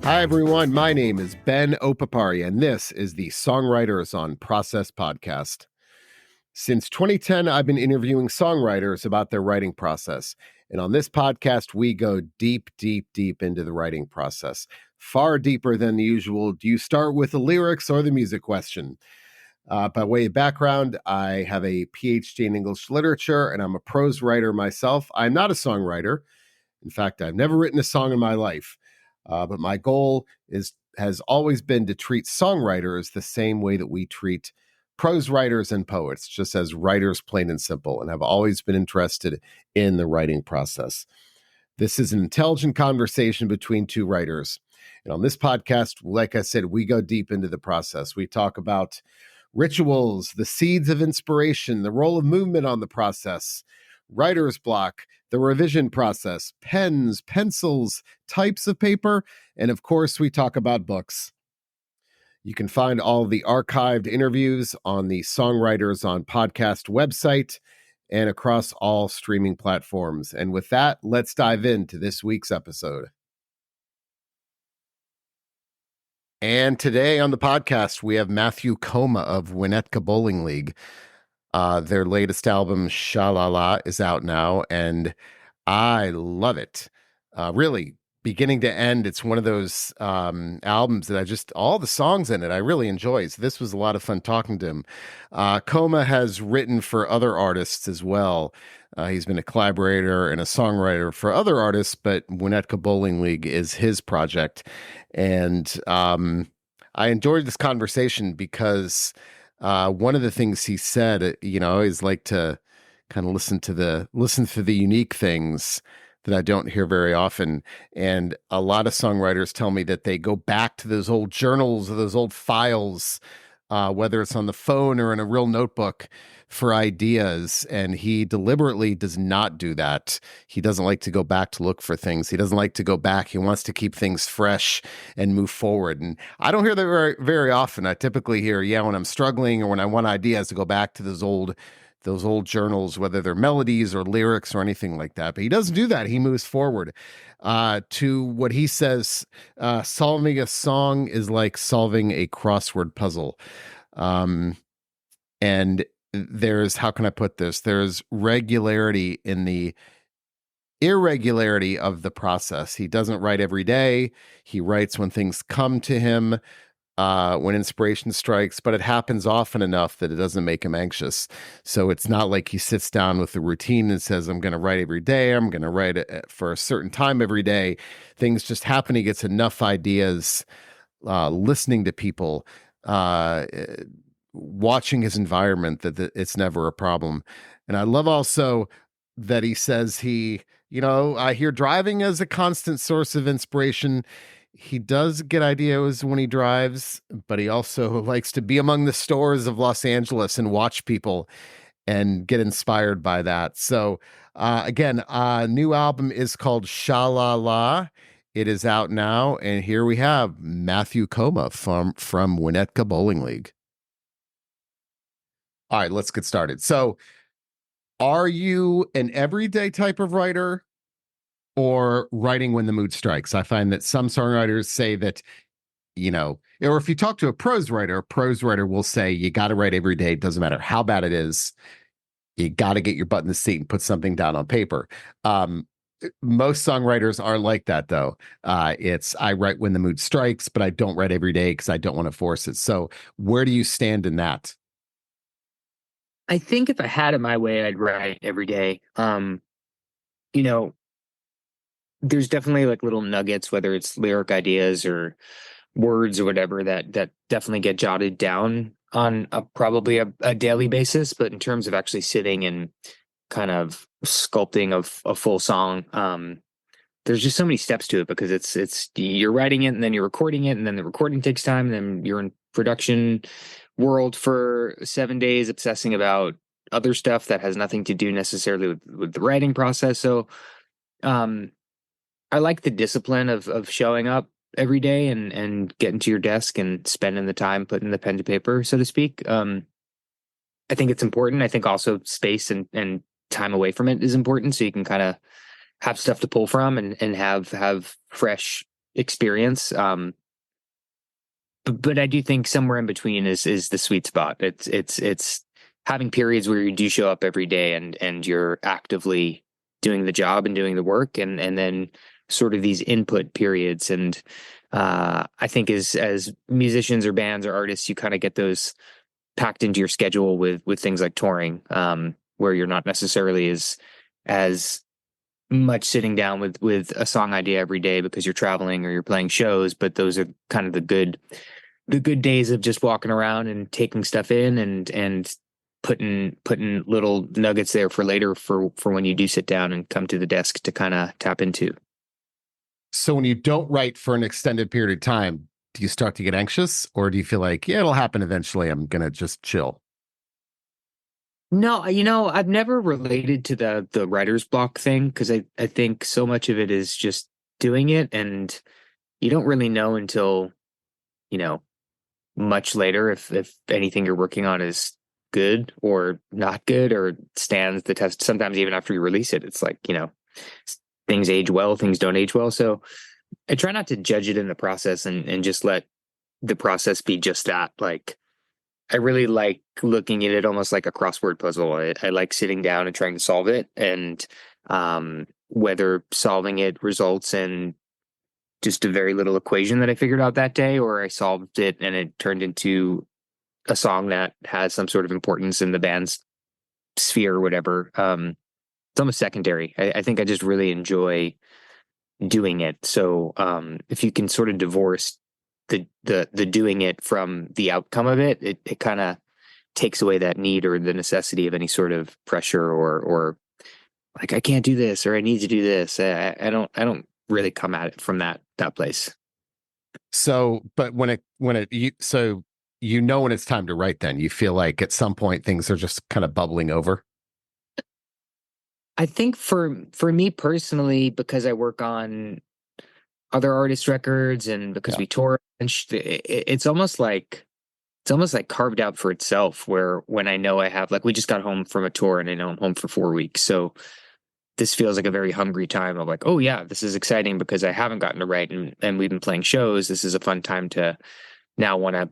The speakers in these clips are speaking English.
Hi, everyone. My name is Ben Opapari, and this is the Songwriters on Process podcast. Since 2010, I've been interviewing songwriters about their writing process. And on this podcast, we go deep, deep, deep into the writing process. Far deeper than the usual. Do you start with the lyrics or the music question? By way of background, I have a PhD in English literature, and I'm a prose writer myself. I'm not a songwriter. In fact, I've never written a song in my life. But my goal has always been to treat songwriters the same way that we treat prose writers and poets, just as writers, plain and simple, and have always been interested in the writing process. This is an intelligent conversation between two writers. And on this podcast, like I said, we go deep into the process. We talk about rituals, the seeds of inspiration, the role of movement on the process, writer's block, the revision process, pens, pencils, types of paper, and of course, we talk about books. You can find all the archived interviews on the Songwriters on Podcast website and across all streaming platforms. And with that, let's dive into this week's episode. And today on the podcast, we have Matthew Koma of Winnetka Bowling League. Their latest album, Sha-La-La, is out now, and I love it. Really, beginning to end, it's one of those albums that all the songs in it, I really enjoy. So this was a lot of fun talking to him. Koma has written for other artists as well. He's been a collaborator and a songwriter for other artists, but Winnetka Bowling League is his project. And I enjoyed this conversation because one of the things he said, I always like to kind of listen for the unique things that I don't hear very often. And a lot of songwriters tell me that they go back to those old journals or those old files, whether it's on the phone or in a real notebook, for ideas. And he deliberately does not do that. He doesn't like to go back to look for things. He doesn't like to go back. He wants to keep things fresh and move forward. And I don't hear that very, very often. I typically hear, when I'm struggling or when I want ideas, to go back to those old journals, whether they're melodies or lyrics or anything like that. But he doesn't do that. He moves forward to what he says, solving a song is like solving a crossword puzzle. And there's, how can I put this? There's regularity in the irregularity of the process. He doesn't write every day. He writes when things come to him, when inspiration strikes, but it happens often enough that it doesn't make him anxious. So it's not like he sits down with a routine and says, I'm going to write every day. I'm going to write it for a certain time every day. Things just happen. He gets enough ideas, listening to people, watching his environment, that it's never a problem. And I love also that he says I hear driving as a constant source of inspiration. He does get ideas when he drives, but he also likes to be among the stores of Los Angeles and watch people and get inspired by that. So again, new album is called Sha-La-La. It is out now, and here we have Matthew Koma from Winnetka Bowling League. All right, let's get started. So are you an everyday type of writer or writing when the mood strikes? I find that some songwriters say that, or if you talk to a prose writer will say, you got to write every day. It doesn't matter how bad it is. You got to get your butt in the seat and put something down on paper. Most songwriters are like that, though. I write when the mood strikes, but I don't write every day because I don't want to force it. So where do you stand in that? I think if I had it my way, I'd write every day. There's definitely like little nuggets, whether it's lyric ideas or words or whatever, that definitely get jotted down on probably a daily basis. But in terms of actually sitting and kind of sculpting a full song, there's just so many steps to it, because it's you're writing it and then you're recording it, and then the recording takes time, and then you're in production world for 7 days obsessing about other stuff that has nothing to do necessarily with the writing process. So I like the discipline of showing up every day and getting to your desk and spending the time putting the pen to paper, so to speak. I think it's important. I think also space and time away from it is important, so you can kind of have stuff to pull from and have fresh experience. But I do think somewhere in between is the sweet spot. It's having periods where you do show up every day and you're actively doing the job and doing the work, and then sort of these input periods. And I think as musicians or bands or artists, you kind of get those packed into your schedule with things like touring, where you're not necessarily as much sitting down with a song idea every day because you're traveling or you're playing shows. But those are kind of the good days of just walking around and taking stuff in and putting little nuggets there for later for when you do sit down and come to the desk to kind of tap into. So when you don't write for an extended period of time, do you start to get anxious, or do you feel like, yeah, it'll happen eventually? I'm gonna just chill. No, I've never related to the writer's block thing because I think so much of it is just doing it, and you don't really know until, you know, much later if anything you're working on is good or not good or stands the test. Sometimes even after you release it, it's like, things age well, things don't age well. So I try not to judge it in the process and just let the process be just that. Like, I really like looking at it almost like a crossword puzzle. I like sitting down and trying to solve it. And whether solving it results in just a very little equation that I figured out that day, or I solved it and it turned into a song that has some sort of importance in the band's sphere or whatever. It's almost secondary. I think I just really enjoy doing it. So if you can sort of divorce the doing it from the outcome of it, it kind of takes away that need or the necessity of any sort of pressure or like I can't do this or I need to do this. I don't really come at it from that place. So, but so when it's time to write, then you feel like at some point things are just kind of bubbling over. I think for me personally, because I work on other artists' records and because Yeah. we tour, and it's almost like carved out for itself. Where when I know I have, like, we just got home from a tour and I know I'm home for 4 weeks, so this feels like a very hungry time of like, oh yeah, this is exciting because I haven't gotten to write and we've been playing shows. This is a fun time to now want to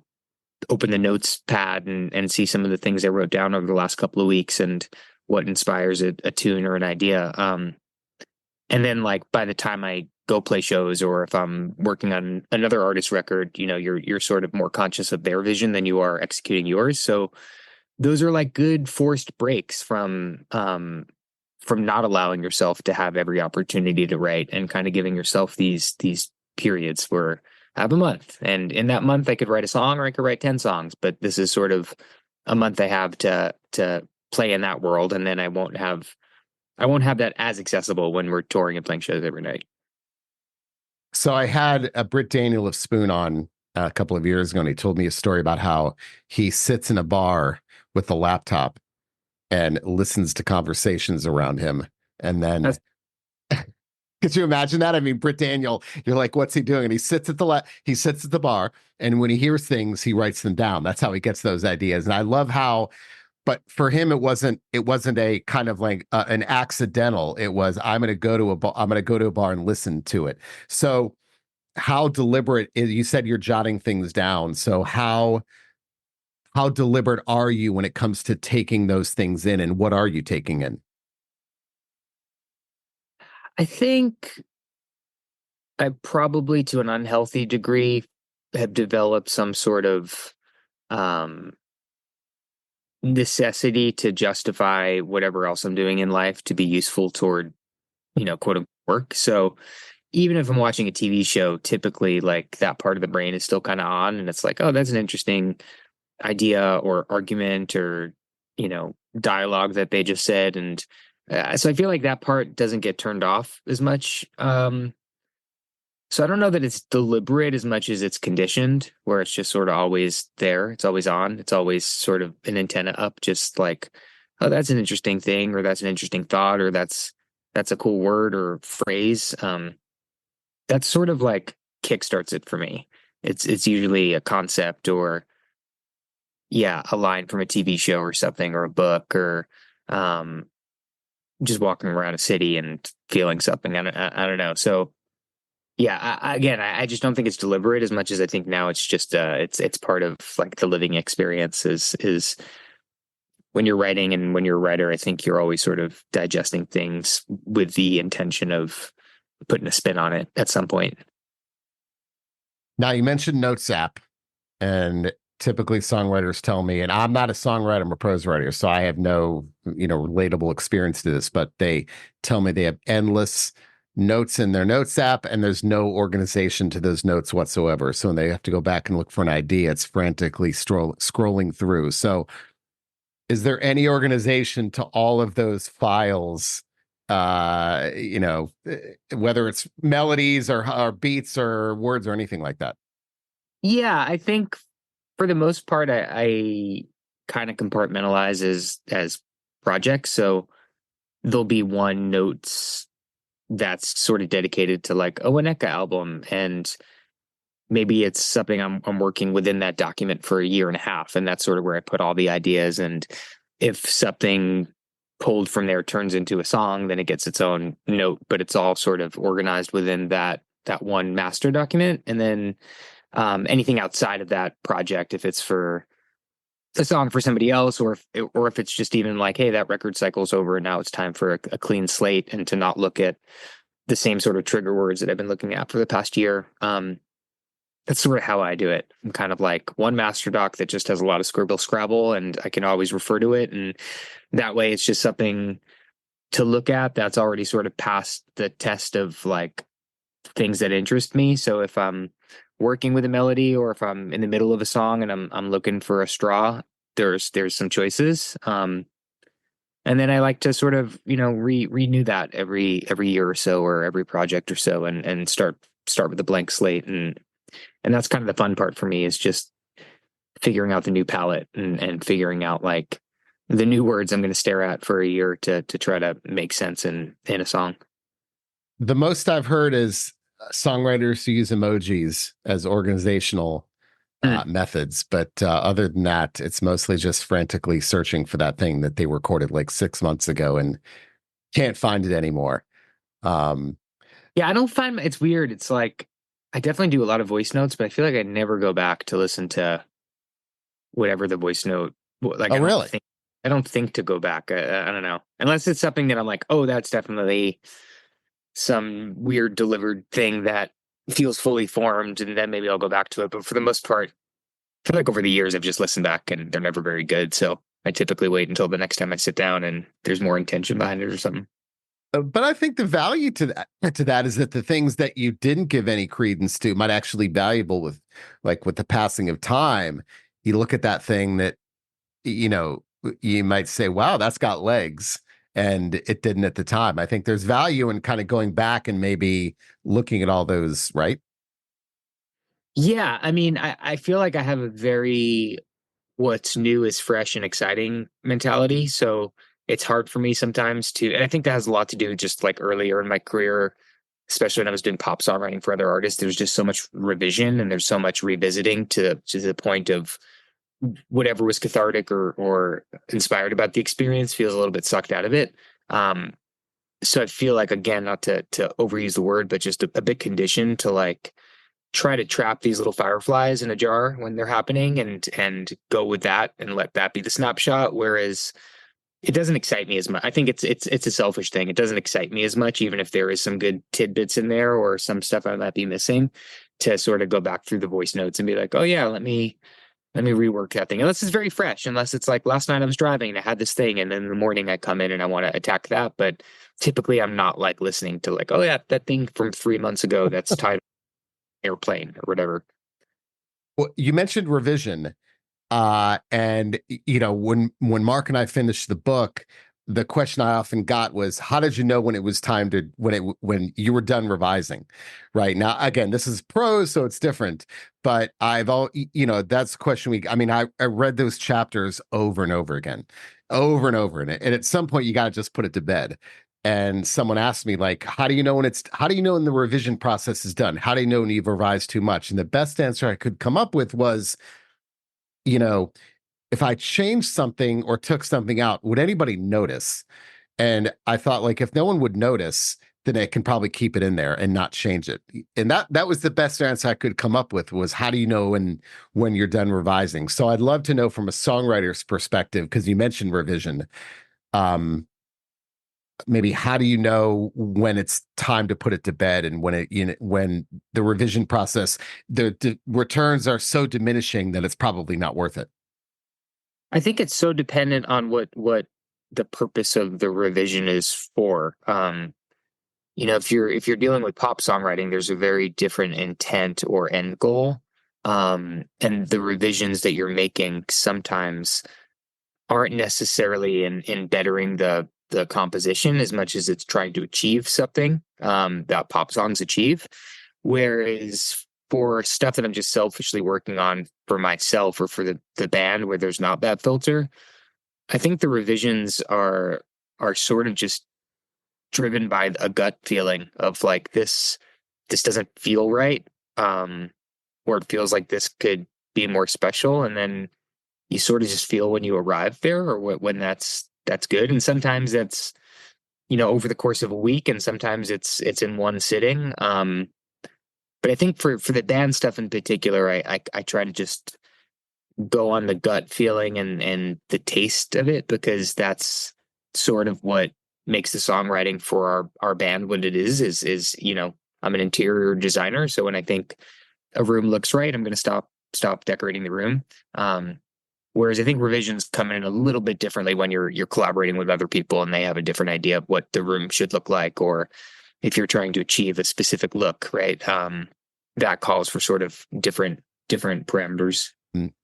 open the notes pad and see some of the things I wrote down over the last couple of weeks and what inspires a tune or an idea. And then like by the time I go play shows or if I'm working on another artist's record, you're sort of more conscious of their vision than you are executing yours. So those are like good forced breaks from not allowing yourself to have every opportunity to write and kind of giving yourself these periods where I have a month. And in that month I could write a song or I could write 10 songs, but this is sort of a month I have to play in that world, and then I won't have that as accessible when we're touring and playing shows every night. So I had a Britt Daniel of Spoon on a couple of years ago, and he told me a story about how he sits in a bar with a laptop and listens to conversations around him. And then, That's could you imagine that? I mean, Britt Daniel, you're like, what's he doing? And he sits at the bar, and when he hears things, he writes them down. That's how he gets those ideas. And I love how, but for him, it wasn't a kind of like an accidental. It was, I'm going to go to a bar and listen to it. So how deliberate is, you said you're jotting things down. So how deliberate are you when it comes to taking those things in, and what are you taking in? I think I probably to an unhealthy degree have developed some sort of um necessity to justify whatever else I'm doing in life to be useful toward, quote unquote work. So even if I'm watching a TV show, typically like that part of the brain is still kind of on and it's like, oh, that's an interesting idea or argument or, dialogue that they just said. And so I feel like that part doesn't get turned off as much. So I don't know that it's deliberate as much as it's conditioned, where it's just sort of always there. It's always on. It's always sort of an antenna up, just like, oh, that's an interesting thing, or that's an interesting thought, or that's a cool word or phrase. That's sort of like kickstarts it for me. It's usually a concept or yeah, a line from a TV show or something, or a book, or um, just walking around a city and feeling something. I don't know. So Yeah, again, I just don't think it's deliberate as much as I think now it's just it's part of like the living experience is when you're writing and when you're a writer, I think you're always sort of digesting things with the intention of putting a spin on it at some point. Now, you mentioned Notes app, and typically songwriters tell me, and I'm not a songwriter, I'm a prose writer, so I have no, relatable experience to this, but they tell me they have endless notes in their Notes app, and there's no organization to those notes whatsoever. So when they have to go back and look for an idea, it's frantically scrolling through. So is there any organization to all of those files? Whether it's melodies or beats or words or anything like that. Yeah, I think for the most part, I kind of compartmentalize as projects. So there'll be one notes that's sort of dedicated to like a Winnetka album, and maybe it's something I'm working within that document for a year and a half, and that's sort of where I put all the ideas. And if something pulled from there turns into a song, then it gets its own note, but it's all sort of organized within that one master document. And then anything outside of that project, if it's for a song for somebody else, or if it's just even like, hey, that record cycle's over and now it's time for a clean slate, and to not look at the same sort of trigger words that I've been looking at for the past year. That's sort of how I do it. I'm kind of like one master doc that just has a lot of scribble scrabble, and I can always refer to it, and that way it's just something to look at that's already sort of passed the test of like things that interest me. So if I'm working with a melody, or if I'm in the middle of a song and I'm looking for a straw, there's some choices. And then I like to sort of, renew that every year or so, or every project or so, and start with a blank slate. And that's kind of the fun part for me, is just figuring out the new palette, and figuring out like the new words I'm going to stare at for a year to try to make sense in a song. The most I've heard is songwriters who use emojis as organizational Mm. methods. But other than that, it's mostly just frantically searching for that thing that they recorded like 6 months ago and can't find it anymore. Um, Yeah, I don't find it's weird. It's like I definitely do a lot of voice notes, but I feel like I never go back to listen to whatever the voice note. Like oh, really? I don't think to go back. I don't know, unless it's something that I'm like, oh, that's definitely some weird delivered thing that feels fully formed, and then maybe I'll go back to it. But for the most part, I feel like over the years I've just listened back, and they're never very good. So I typically wait until the next time I sit down and there's more intention behind it or something. But I think the value to that is that the things that you didn't give any credence to might actually be valuable with the passing of time. You look at that thing that you know you might say, "Wow, that's got legs," and it didn't at the time. I think there's value in kind of going back and maybe looking at all those, right? Yeah, I mean, I feel like I have a very what's new is fresh and exciting mentality. So it's hard for me sometimes to, and I think that has a lot to do with just like earlier in my career, especially when I was doing pop songwriting for other artists. There's just so much revision, and there's so much revisiting to the point of whatever was cathartic or inspired about the experience feels a little bit sucked out of it. Um, so I feel like, again, not to overuse the word, but just a bit conditioned to like try to trap these little fireflies in a jar when they're happening, and go with that and let that be the snapshot. Whereas it doesn't excite me as much. I think it's a selfish thing. It doesn't excite me as much, even if there is some good tidbits in there or some stuff I might be missing, to sort of go back through the voice notes and be like, oh yeah, let me rework that thing. Unless it's very fresh, unless it's like last night I was driving and I had this thing, and then in the morning I come in and I want to attack that. But typically I'm not like listening to like, oh yeah, that thing from 3 months ago that's titled Airplane or whatever. Well, you mentioned revision. And when Mark and I finished the book, the question I often got was, how did you know when it was time to when you were done revising? Right now, again, this is prose, so it's different. But that's the question I read those chapters over and over again, over and over, and at some point you got to just put it to bed. And someone asked me, like, how do you know when the revision process is done? How do you know when you've revised too much? And the best answer I could come up with was, you know, if I changed something or took something out, would anybody notice? And I thought, like, if no one would notice, then it can probably keep it in there and not change it. And that was the best answer I could come up with, was how do you know when you're done revising? So I'd love to know from a songwriter's perspective, because you mentioned revision. Um, Maybe how do you know when it's time to put it to bed, and when the revision process, the returns are so diminishing that it's probably not worth it. I think it's so dependent on what the purpose of the revision is for. If you're dealing with pop songwriting, there's a very different intent or end goal. And the revisions that you're making sometimes aren't necessarily in bettering the composition as much as it's trying to achieve something that pop songs achieve. Whereas for stuff that I'm just selfishly working on for myself or for the band where there's not that filter, I think the revisions are sort of just driven by a gut feeling of like this doesn't feel right. Or it feels like this could be more special. And then you sort of just feel when you arrive there or when that's good. And sometimes that's, over the course of a week, and sometimes it's in one sitting. But I think for the band stuff in particular, I try to just go on the gut feeling and the taste of it, because that's sort of what makes the songwriting for our band what it is, I'm an interior designer. So when I think a room looks right, I'm going to stop decorating the room. Whereas I think revisions come in a little bit differently when you're collaborating with other people and they have a different idea of what the room should look like, or if you're trying to achieve a specific look, right? That calls for sort of different parameters.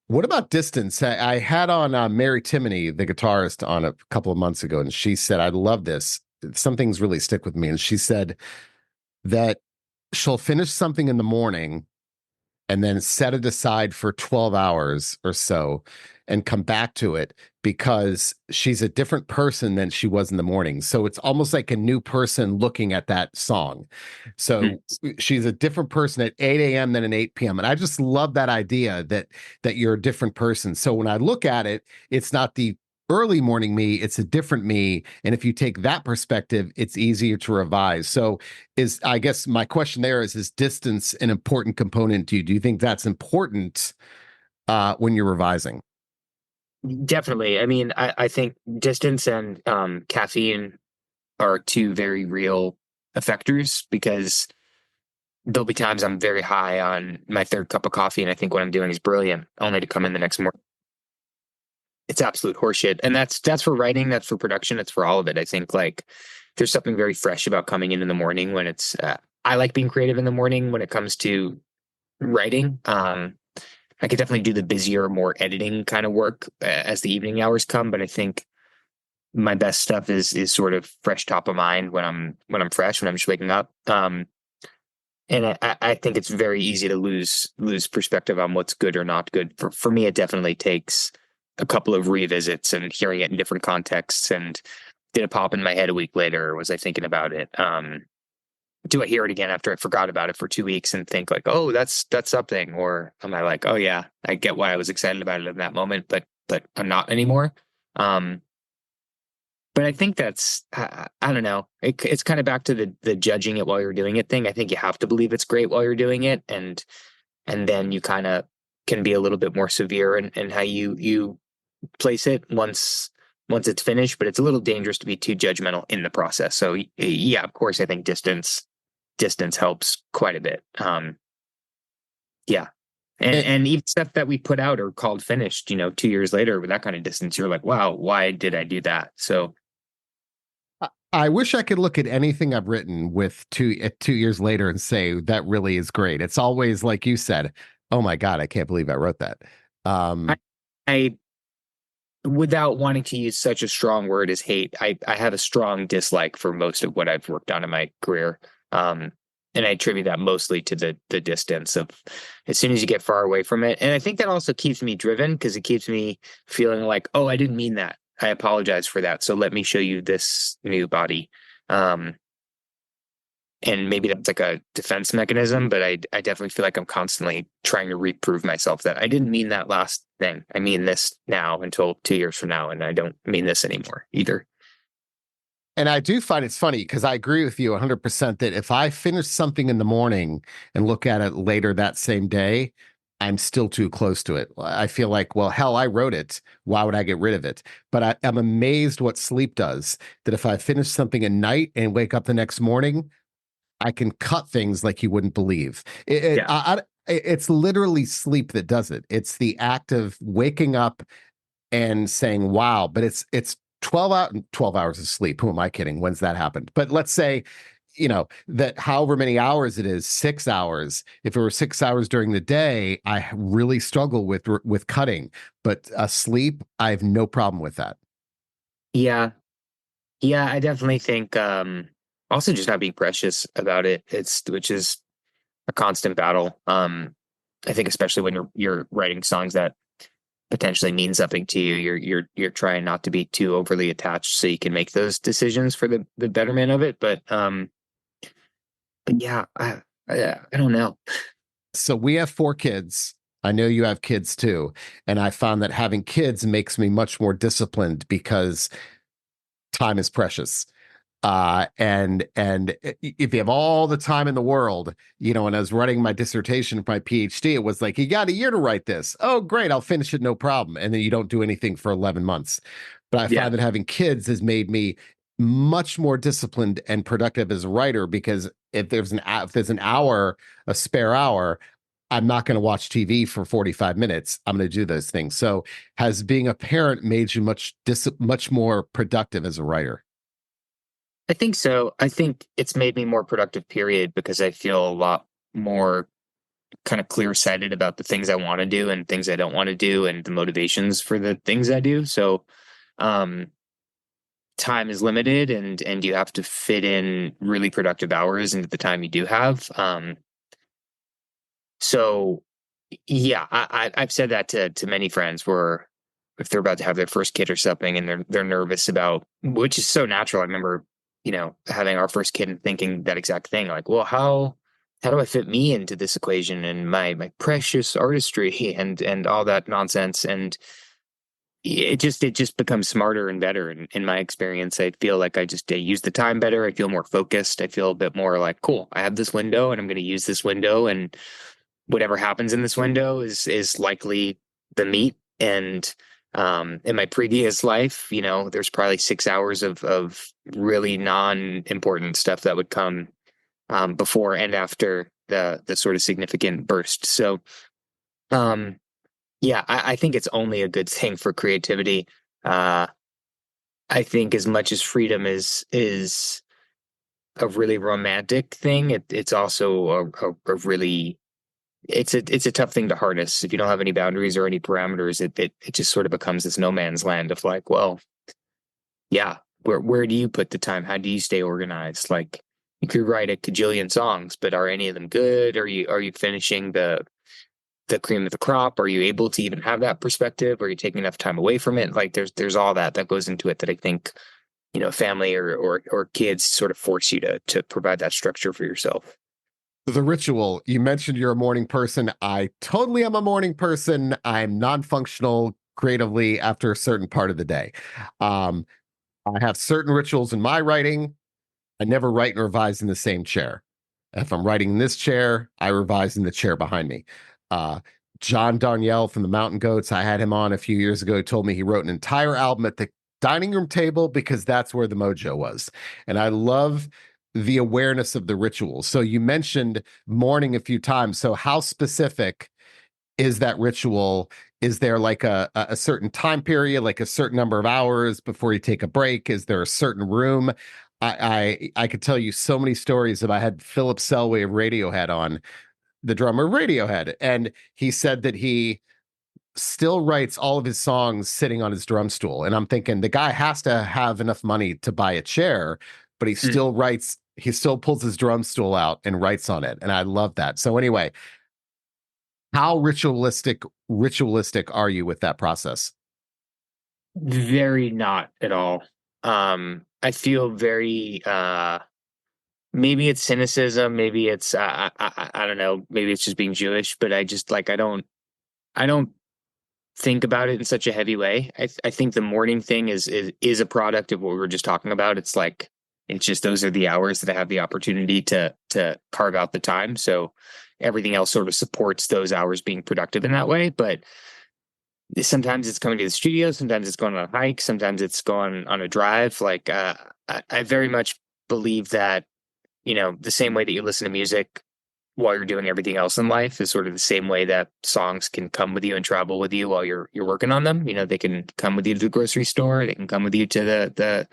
What about distance? I had on Mary Timony, the guitarist, on a couple of months ago, and she said, I love this. Some things really stick with me. And she said that she'll finish something in the morning and then set it aside for 12 hours or so and come back to it, because she's a different person than she was in the morning. So it's almost like a new person looking at that song. So she's a different person at 8 a.m. than at 8 p.m. And I just love that idea that you're a different person. So when I look at it, it's not the early morning me, it's a different me. And if you take that perspective, it's easier to revise. So I guess my question there is distance an important component to you? Do you think that's important when you're revising? Definitely. I mean, I think distance and caffeine are two very real effectors, because there'll be times I'm very high on my third cup of coffee and I think what I'm doing is brilliant, only to come in the next morning. It's absolute horseshit. And that's for writing, that's for production, it's for all of it. I think like there's something very fresh about coming in the morning when it's I like being creative in the morning when it comes to writing. I could definitely do the busier, more editing kind of work as the evening hours come, but I think my best stuff is sort of fresh top of mind when I'm fresh, when I'm just waking up. And I think it's very easy to lose perspective on what's good or not good. For me, it definitely takes a couple of revisits and hearing it in different contexts. And did it pop in my head a week later, or was I thinking about it? Do I hear it again after I forgot about it for 2 weeks and think like, oh, that's something? Or am I like, oh yeah, I get why I was excited about it in that moment, but I'm not anymore. But I think that's I don't know. It's kind of back to the judging it while you're doing it thing. I think you have to believe it's great while you're doing it, and then you kind of can be a little bit more severe in how you place it once it's finished. But it's a little dangerous to be too judgmental in the process. So yeah, of course, I think distance helps quite a bit. Yeah. And even stuff that we put out or called finished, 2 years later with that kind of distance, you're like, wow, why did I do that? So I wish I could look at anything I've written with 2 years later and say that really is great. It's always like you said, oh my God, I can't believe I wrote that. I, I without wanting to use such a strong word as hate, I have a strong dislike for most of what I've worked on in my career. And I attribute that mostly to the distance of as soon as you get far away from it. And I think that also keeps me driven, because it keeps me feeling like, oh, I didn't mean that. I apologize for that. So let me show you this new body. And maybe that's like a defense mechanism, but I definitely feel like I'm constantly trying to reprove myself that I didn't mean that last thing. I mean this now until 2 years from now, and I don't mean this anymore either. And I do find it's funny because I agree with you 100% that if I finish something in the morning and look at it later that same day, I'm still too close to it. I feel like, well, hell, I wrote it. Why would I get rid of it? But I'm amazed what sleep does. That if I finish something at night and wake up the next morning, I can cut things like you wouldn't believe. Yeah. It's literally sleep that does it. It's the act of waking up and saying, wow, but it's 12 hours of sleep. Who am I kidding? When's that happened? But let's say, that however many hours it is, 6 hours. If it were 6 hours during the day, I really struggle with cutting. But sleep, I have no problem with that. Yeah. Yeah, I definitely think also just not being precious about it. It's which is a constant battle. I think especially when you're writing songs that potentially mean something to you, you're trying not to be too overly attached so you can make those decisions for the betterment of it. But yeah, I don't know. So we have 4 kids. I know you have kids too. And I found that having kids makes me much more disciplined because time is precious. And if you have all the time in the world, when I was writing my dissertation for my PhD, it was like, you got a year to write this. Oh, great, I'll finish it, no problem. And then you don't do anything for 11 months. But I Yeah. find that having kids has made me much more disciplined and productive as a writer because if there's an hour, a spare hour, I'm not going to watch TV for 45 minutes. I'm going to do those things. So has being a parent made you much more productive as a writer? I think so. I think it's made me more productive, period, because I feel a lot more kind of clear-sighted about the things I want to do and things I don't want to do and the motivations for the things I do. So, um, time is limited and you have to fit in really productive hours into the time you do have. So yeah, I've said that to many friends where if they're about to have their first kid or something and they're nervous about, which is so natural. I remember, having our first kid and thinking that exact thing, like, well, how do I fit me into this equation and my precious artistry and all that nonsense? And it just becomes smarter and better. In my experience, I feel like I use the time better. I feel more focused. I feel a bit more like, cool, I have this window and I'm going to use this window, and whatever happens in this window is likely the meat. And in my previous life, there's probably 6 hours of really non-important stuff that would come before and after the sort of significant burst. So um, yeah, I think it's only a good thing for creativity. Uh, I think as much as freedom is a really romantic thing, it's also a really it's a tough thing to harness if you don't have any boundaries or any parameters. It just sort of becomes this no man's land of like, well, yeah, where do you put the time? How do you stay organized? Like you could write a cajillion songs, but are any of them good? Are you finishing the cream of the crop? Are you able to even have that perspective? Are you taking enough time away from it? Like there's all that goes into it that I think, family or kids sort of force you to provide that structure for yourself. The ritual, you mentioned you're a morning person. I totally am a morning person. I'm non-functional creatively after a certain part of the day. Um, I have certain rituals in my writing. I never write and revise in the same chair. If I'm writing in this chair, I revise in the chair behind me. Uh, John Darnielle from the Mountain Goats, I had him on a few years ago. He told me he wrote an entire album at the dining room table because that's where the mojo was. And I love the awareness of the rituals. So you mentioned morning a few times. So how specific is that ritual? Is there like a certain time period, like a certain number of hours before you take a break? Is there a certain room? I could tell you so many stories of I had Philip Selway of Radiohead on, the drummer of Radiohead, and he said that he still writes all of his songs sitting on his drum stool. And I'm thinking the guy has to have enough money to buy a chair, but he Mm. still writes, he still pulls his drum stool out and writes on it. And I love that. So anyway, how ritualistic are you with that process? Very not at all. I feel very maybe it's cynicism, maybe it's I don't know, maybe it's just being Jewish, but I just like I don't think about it in such a heavy way. I think the morning thing is a product of what we were just talking about. It's like it's just those are the hours that I have the opportunity to carve out the time. So everything else sort of supports those hours being productive in that way. But sometimes it's coming to the studio, sometimes it's going on a hike, sometimes it's going on a drive. Like I very much believe that, the same way that you listen to music while you're doing everything else in life is sort of the same way that songs can come with you and travel with you while you're working on them. They can come with you to the grocery store, they can come with you to the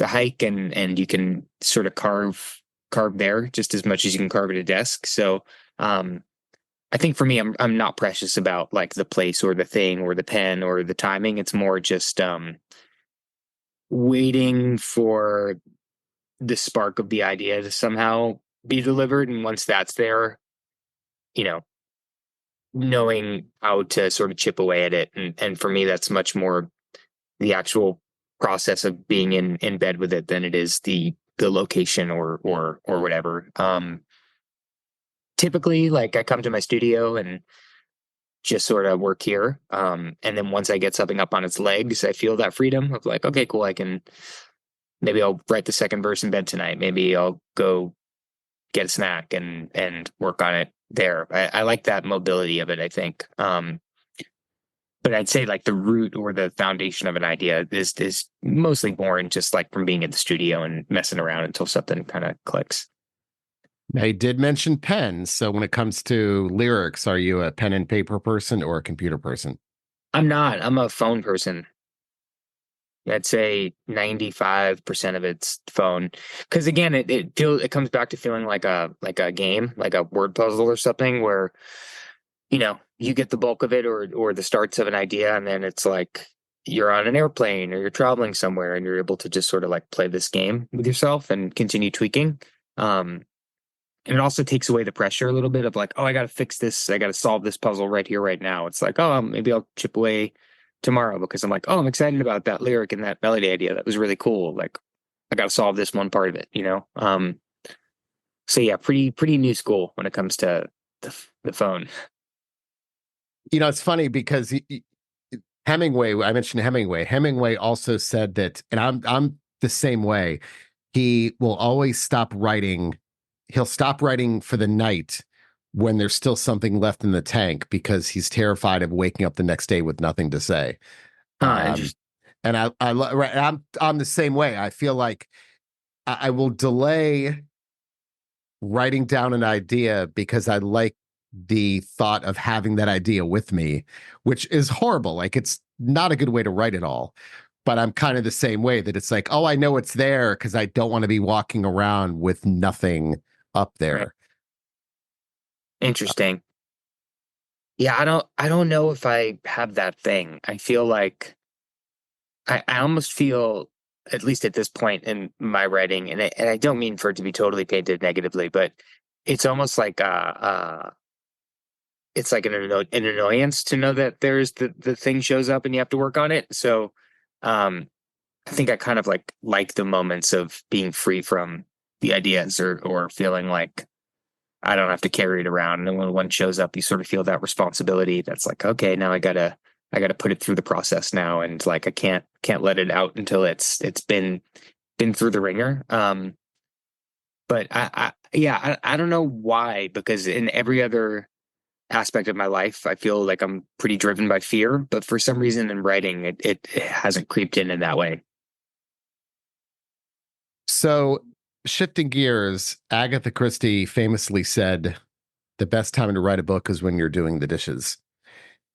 hike, and you can sort of carve there just as much as you can carve at a desk. So I think for me, I'm not precious about like the place or the thing or the pen or the timing. It's more just waiting for the spark of the idea to somehow be delivered. And once that's there, you know, knowing how to sort of chip away at it. And for me, that's much more the actual process of being in bed with it than it is the location or whatever. Typically, like I come to my studio and just sort of work here. And then once I get something up on its legs, I feel that freedom of like, okay, cool. Maybe I'll write the second verse in bed tonight. Maybe I'll go get a snack and work on it there. I like that mobility of it, I think. But I'd say like the root or the foundation of an idea is mostly born just like from being in the studio and messing around until something kind of clicks. Now, you did mention pens. So when it comes to lyrics, are you a pen and paper person or a computer person? I'm not. I'm a phone person. I'd say 95% of it's phone. Because again, it comes back to feeling like a game, like a word puzzle or something where, you get the bulk of it or the starts of an idea, and then it's like you're on an airplane or you're traveling somewhere and you're able to just sort of like play this game with yourself and continue tweaking. And it also takes away the pressure a little bit of like, oh, I got to fix this. I got to solve this puzzle right here, right now. It's like, oh, maybe I'll chip away tomorrow because I'm like, oh, I'm excited about that lyric and that melody idea. That was really cool. Like, I got to solve this one part of it. So yeah, pretty new school when it comes to the phone. It's funny because Hemingway, I mentioned Hemingway. Hemingway also said that, and I'm the same way. He will always stop writing. He'll stop writing for the night when there's still something left in the tank because he's terrified of waking up the next day with nothing to say. Um, Interesting. and right, I'm the same way. I feel like I will delay writing down an idea because I like the thought of having that idea with me, which is horrible. Like it's not a good way to write it all. But I'm kind of the same way that it's like, oh, I know it's there because I don't want to be walking around with nothing up Right. there. Interesting. Yeah, I don't know if I have that thing. I feel like I almost feel, at least at this point in my writing, and I don't mean for it to be totally painted negatively, but it's almost like it's like an annoyance to know that there's the thing shows up and you have to work on it. So um I think I kind of like the moments of being free from the ideas or feeling like I don't have to carry it around. And when one shows up, you sort of feel that responsibility. That's like, okay, now I gotta put it through the process now, and like I can't let it out until it's been through the ringer. But yeah, I don't know why, because in every other aspect of my life, I feel like I'm pretty driven by fear. But for some reason in writing, it hasn't creeped in that way. So, shifting gears, Agatha Christie famously said, the best time to write a book is when you're doing the dishes.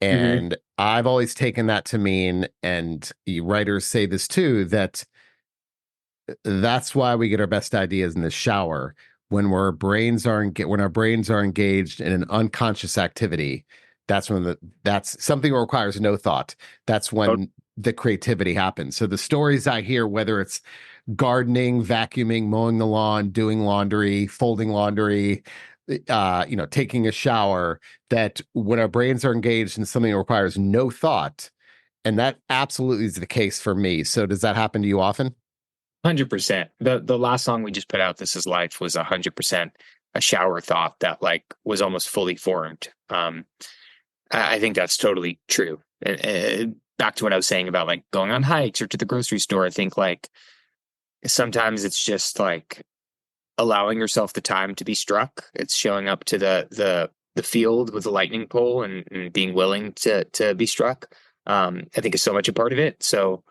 Hmm. And I've always taken that to mean, and writers say this too, that that's why we get our best ideas in the shower when when our brains are engaged in an unconscious activity. That's something that requires no thought. That's when the creativity happens. So the stories I hear, whether it's gardening, vacuuming, mowing the lawn, doing laundry, folding laundry, taking a shower, that when our brains are engaged in something that requires no thought, and that absolutely is the case for me. So does that happen to you often? 100%. The last song we just put out, "This Is Life," was 100% a shower thought that like was almost fully formed. I think that's totally true. back to what I was saying about like going on hikes or to the grocery store, I think like sometimes it's just like allowing yourself the time to be struck. It's showing up to the field with a lightning pole and being willing to be struck. I think is so much a part of it. So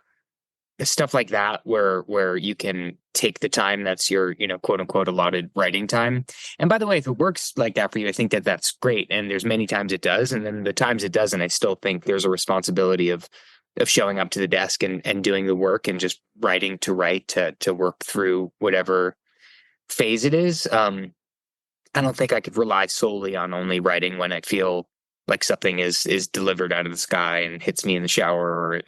stuff like that where you can take the time that's your, quote unquote allotted writing time. And by the way, if it works like that for you, I think that that's great. And there's many times it does, and then the times it doesn't, I still think there's a responsibility of showing up to the desk and doing the work and just writing to write to work through whatever phase it is. I don't think I could rely solely on only writing when I feel like something is delivered out of the sky and hits me in the shower or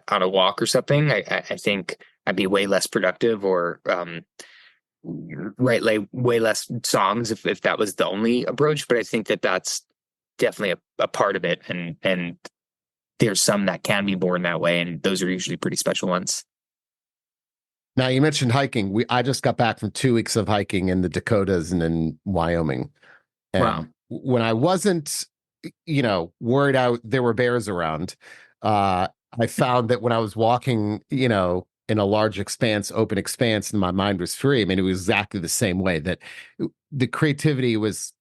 on a walk or something. I think I'd be way less productive or write like way less songs if that was the only approach. But I think that that's definitely a part of it, and there's some that can be born that way, and those are usually pretty special ones. Now you mentioned hiking. I just got back from 2 weeks of hiking in the Dakotas and in Wyoming. Wow. And when I wasn't, worried out there were bears around, I found that when I was walking, in a large expanse, open expanse, and my mind was free. I mean, it was exactly the same way that the creativity was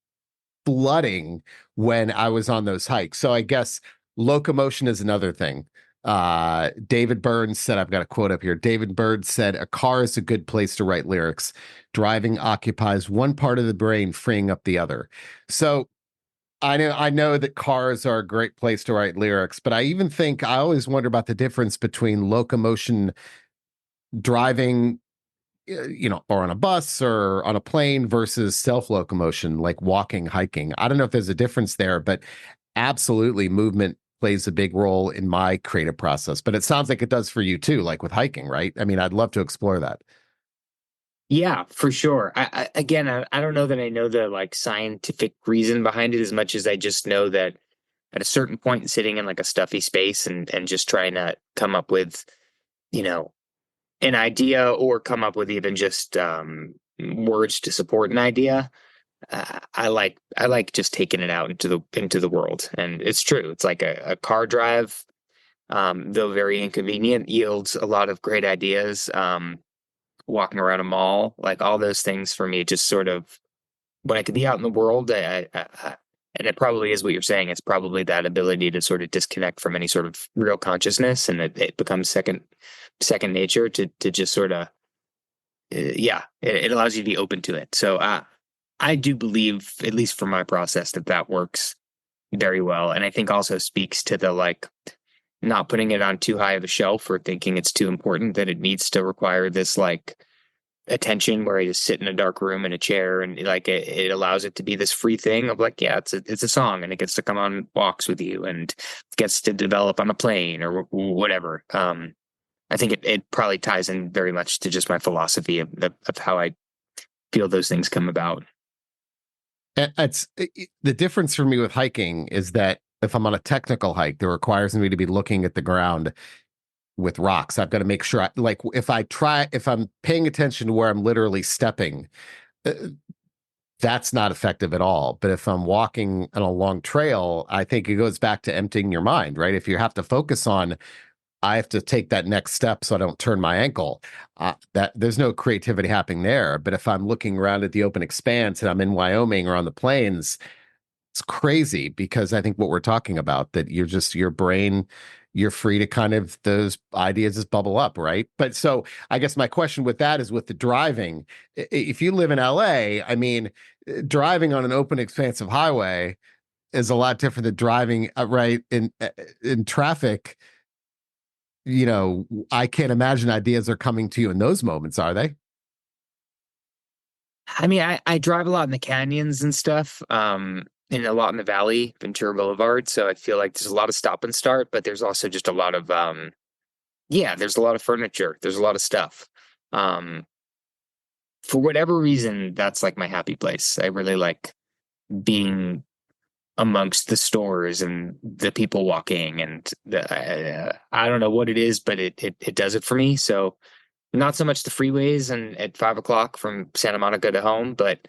flooding when I was on those hikes. So I guess locomotion is another thing. David Byrne said, I've got a quote up here. David Byrne said, "A car is a good place to write lyrics. Driving occupies one part of the brain, freeing up the other." So I know that cars are a great place to write lyrics, but I always wonder about the difference between locomotion driving, or on a bus or on a plane versus self locomotion, like walking, hiking. I don't know if there's a difference there, but absolutely movement plays a big role in my creative process. But it sounds like it does for you too, like with hiking, right? I mean, I'd love to explore that. Yeah, for sure. Again, I don't know that I know the like scientific reason behind it as much as I just know that at a certain point, sitting in like a stuffy space and just trying to come up with, you know, an idea or come up with even just words to support an idea. I like just taking it out into the world, and it's true. It's like a car drive, though very inconvenient, yields a lot of great ideas. Walking around a mall, like all those things for me, just sort of when I could be out in the world, and it probably is what you're saying. It's probably that ability to sort of disconnect from any sort of real consciousness, and it becomes second nature to just sort of yeah, it allows you to be open to it. So I do believe, at least for my process, that works very well, and I think also speaks to the like not putting it on too high of a shelf or thinking it's too important that it needs to require this like attention where I just sit in a dark room in a chair and like it allows it to be this free thing of like, yeah, it's a song and it gets to come on walks with you and gets to develop on a plane or whatever. I think it probably ties in very much to just my philosophy of how I feel those things come about. The difference for me with hiking is that if I'm on a technical hike that requires me to be looking at the ground with rocks, I've got to make sure like if I'm paying attention to where I'm literally stepping, uh, that's not effective at all. But if I'm walking on a long trail, I think it goes back to emptying your mind, right? If you have to focus on, I have to take that next step so I don't turn my ankle. That there's no creativity happening there. But if I'm looking around at the open expanse and I'm in Wyoming or on the plains, it's crazy because I think what we're talking about, that you're just your brain, you're free to kind of those ideas just bubble up, right? But so I guess my question with that is with the driving. If you live in LA, I mean, driving on an open, expansive highway is a lot different than driving right in traffic. I can't imagine ideas are coming to you in those moments, are they? I mean, I drive a lot in the canyons and stuff, and a lot in the valley, Ventura Boulevard. So I feel like there's a lot of stop and start, but there's also just a lot of yeah, there's a lot of furniture. There's a lot of stuff. Um, for whatever reason, that's like my happy place. I really like being amongst the stores and the people walking and I don't know what it is, but it does it for me. So not so much the freeways and at 5 o'clock from Santa Monica to home, but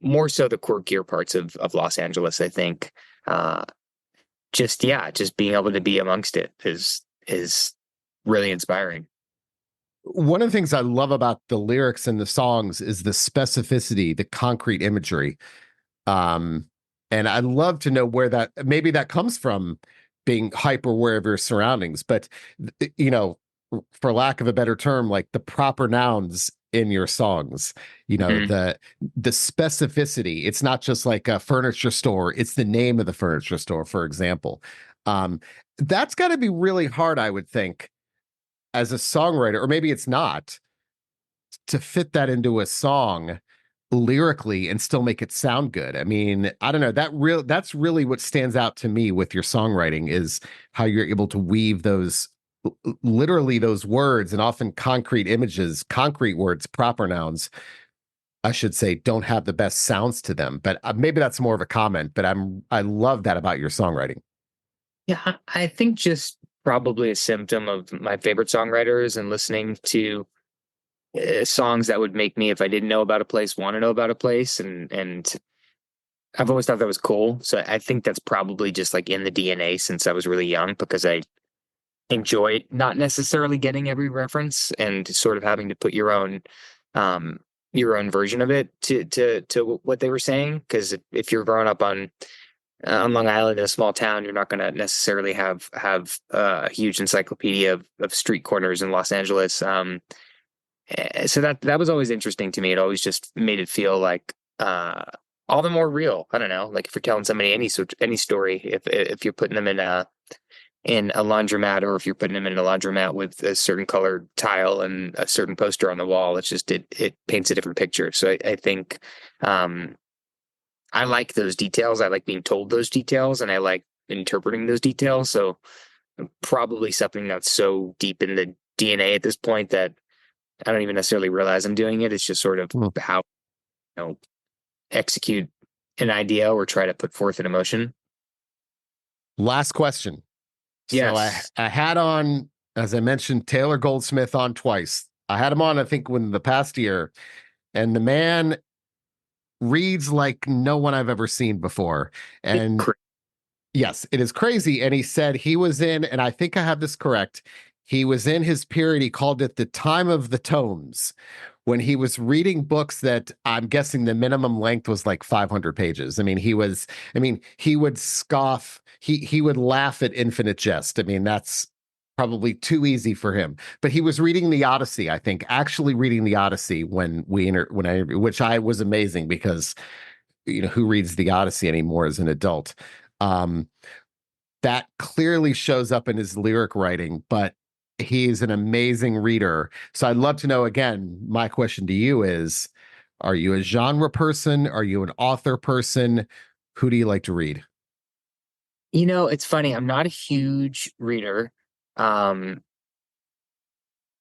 more so the quirkier parts of Los Angeles, I think. Uh, just being able to be amongst it is really inspiring. One of the things I love about the lyrics and the songs is the specificity, the concrete imagery. Um, and I'd love to know where that maybe that comes from, being hyper aware of your surroundings, but you know, for lack of a better term, like the proper nouns in your songs, Mhm. the specificity. It's not just like a furniture store, it's the name of the furniture store, for example. Um, that's got to be really hard, I would think, as a songwriter, or maybe it's not, to fit that into a song lyrically and still make it sound good. I mean, I don't know, that's really what stands out to me with your songwriting is how you're able to weave those literally those words and often concrete images, concrete words, proper nouns, I should say, don't have the best sounds to them. But maybe that's more of a comment, but I love that about your songwriting. Yeah, I think just probably a symptom of my favorite songwriters and listening to songs that would make me, if I didn't know about a place, want to know about a place, and I've always thought that was cool. So I think that's probably just like in the DNA since I was really young because I enjoyed not necessarily getting every reference and sort of having to put um your own version of it to what they were saying. Because if you're growing up on Long Island in a small town, you're not going to necessarily have a huge encyclopedia of street corners in Los Angeles. So that was always interesting to me. It always just made it feel like all the more real. I don't know, like if you're telling somebody any story, if you're putting them in a laundromat, or if you're putting them in a laundromat with a certain colored tile and a certain poster on the wall, it paints a different picture. So I think um, I like those details. I like being told those details, and I like interpreting those details. So probably something that's so deep in the DNA at this point that I don't even necessarily realize I'm doing it. It's just sort of Hmm. how know, execute an idea or try to put forth an emotion. Last question. So Yes. I had on, as I mentioned, Taylor Goldsmith on twice. I had him on, I think, when the past year, and the man reads like no one I've ever seen before. And yes, it is crazy. And he said he was in, and I think I have this correct. He was in his period. He called it the time of the tomes, when he was reading books that I'm guessing the minimum length was like 500 pages. I mean, he would scoff, he would laugh at infinite jest. I mean, that's probably too easy for him. But he was reading the Odyssey, I think, actually reading the Odyssey when I, which I was amazing because, who reads the Odyssey anymore as an adult? Um, that clearly shows up in his lyric writing, but he's an amazing reader. So I'd love to know, again, my question to you is, are you a genre person? Are you an author person? Who do you like to read? It's funny. I'm not a huge reader. Um,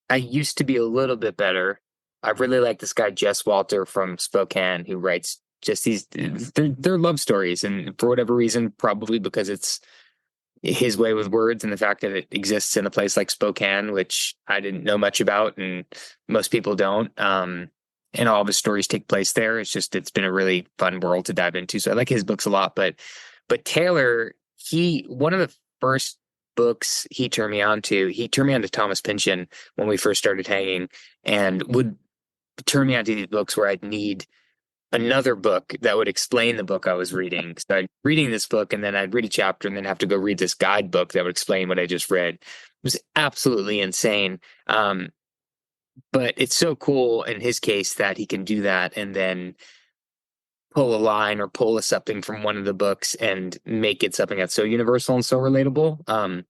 I used to be a little bit better. I really like this guy, Jess Walter from Spokane, who writes just they're love stories. And for whatever reason, probably because it's his way with words and the fact that it exists in a place like Spokane, which I didn't know much about and most people don't. And all of his stories take place there. It's been a really fun world to dive into. So I like his books a lot. But Taylor, one of the first books he turned me on to Thomas Pynchon when we first started hanging, and would turn me on to these books where I'd need another book that would explain the book I was reading. So I'd reading this book and then I'd read a chapter and then have to go read this guidebook that would explain what I just read. It was absolutely insane. But it's so cool in his case that he can do that and then pull a line or pull a something from one of the books and make it something that's so universal and so relatable.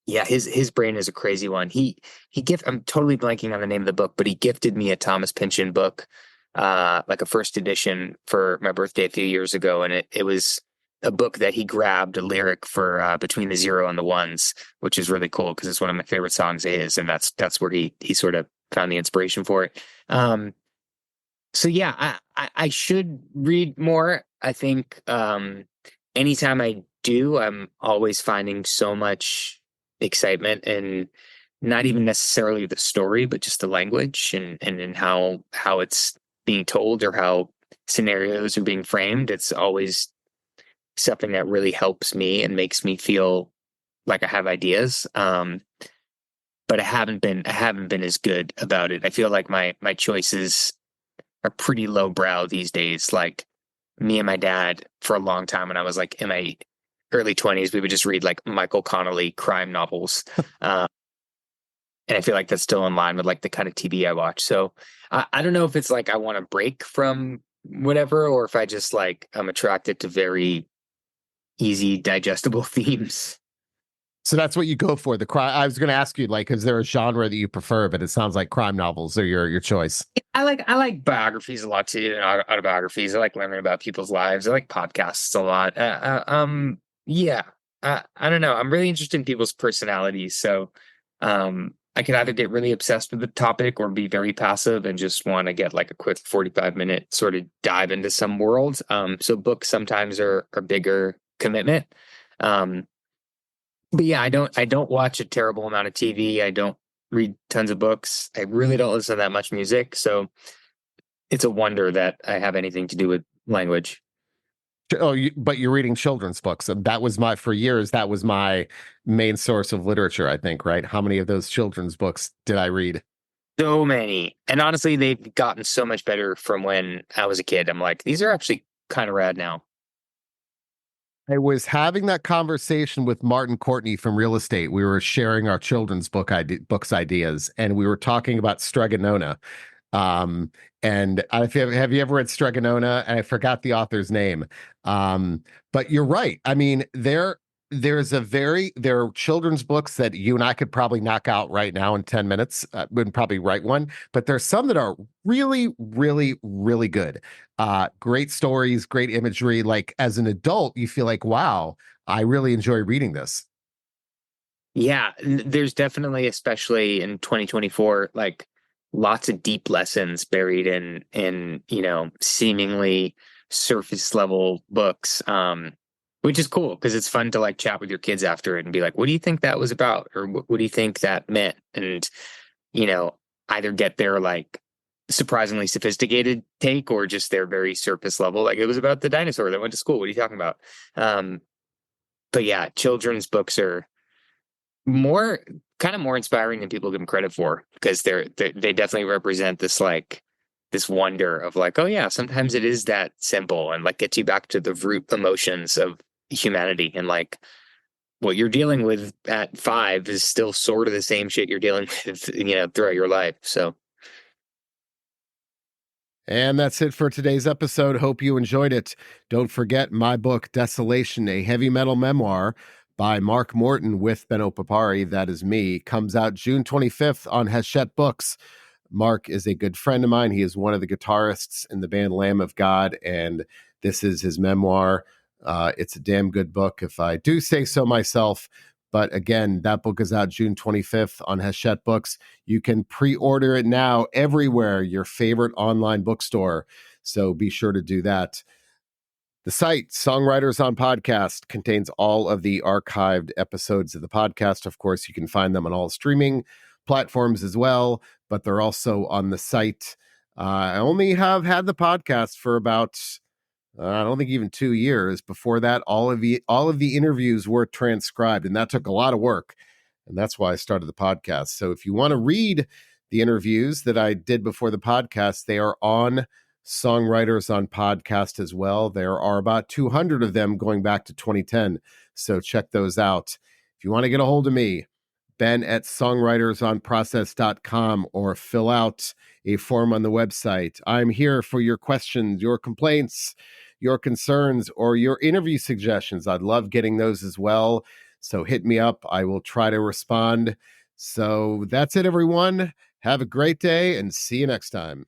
Yeah, his brain is a crazy one. I'm totally blanking on the name of the book, but he gifted me a Thomas Pynchon book, like a first edition for my birthday a few years ago, and it was a book that he grabbed a lyric for Between the Zero and the Ones, which is really cool because it's one of my favorite songs of his, and that's where he sort of found the inspiration for it. So yeah, I should read more. I think anytime I do, I'm always finding so much excitement and not even necessarily the story, but just the language and in how it's being told or how scenarios are being framed. It's always something that really helps me and makes me feel like I have ideas. But I haven't been as good about it. I feel like my choices are pretty lowbrow these days. Like me and my dad for a long time when I was like in my early 20s, we would just read like Michael Connolly crime novels. Uh, and I feel like that's still in line with like the kind of TV I watch. So I don't know if it's like I want to break from whatever, or if I just like I'm attracted to very easy, digestible themes. So that's what you go for. The crime. I was going to ask you, like, is there a genre that you prefer? But it sounds like crime novels are your choice. I like biographies a lot too, and autobiographies. I like learning about people's lives. I like podcasts a lot. Yeah. I don't know. I'm really interested in people's personalities, so I could either get really obsessed with the topic or be very passive and just want to get like a quick 45-minute sort of dive into some world. So books sometimes are a bigger commitment. Um, but yeah, I don't watch a terrible amount of TV. I don't read tons of books. I really don't listen to that much music. So it's a wonder that I have anything to do with language. Oh, but you're reading children's books. And that was for years, that was my main source of literature, I think, right? How many of those children's books did I read? So many. And honestly, they've gotten so much better from when I was a kid. I'm like, these are actually kind of rad now. I was having that conversation with Martin Courtney from Real Estate. We were sharing our children's books ideas, and we were talking about Stregonona. Um, and have you ever read Stregonona? And I forgot the author's name. Um, but you're right. I mean, there are children's books that you and I could probably knock out right now in 10 minutes. Would probably write one, but there's some that are really, really, really good. Great stories, great imagery. Like as an adult, you feel like, wow, I really enjoy reading this. Yeah, there's definitely, especially in 2024, like lots of deep lessons buried in seemingly surface level books. Which is cool because it's fun to like chat with your kids after it and be like, what do you think that was about? Or what do you think that meant? And, you know, either get their like surprisingly sophisticated take or just their very surface level. Like it was about the dinosaur that went to school. What are you talking about? Um, but yeah, children's books are more kind of more inspiring than people give them credit for because they definitely represent this like this wonder of like, oh yeah, sometimes it is that simple and like gets you back to the root emotions of humanity and like what you're dealing with at 5 is still sort of the same shit you're dealing with, throughout your life. So And that's it for today's episode. Hope you enjoyed it. Don't forget my book, Desolation, a heavy metal memoir by Mark Morton with Benno Papari, that is me, comes out June 25th on Hachette Books. Mark is a good friend of mine. He is one of the guitarists in the band Lamb of God, and this is his memoir. It's a damn good book, if I do say so myself. But again, that book is out June 25th on Hachette Books. You can pre-order it now everywhere, your favorite online bookstore. So be sure to do that. The site, Songwriters on Podcast, contains all of the archived episodes of the podcast. Of course, you can find them on all streaming platforms as well, but they're also on the site. I only have had the podcast for about I don't think even 2 years. Before that, all of the interviews were transcribed, and that took a lot of work. And that's why I started the podcast. So if you want to read the interviews that I did before the podcast, they are on Songwriters on Podcast as well. There are about 200 of them going back to 2010. So check those out. If you want to get a hold of me, Ben at songwritersonprocess.com, or fill out a form on the website. I'm here for your questions, your complaints, your concerns, or your interview suggestions. I'd love getting those as well. So hit me up. I will try to respond. So that's it, everyone. Have a great day and see you next time.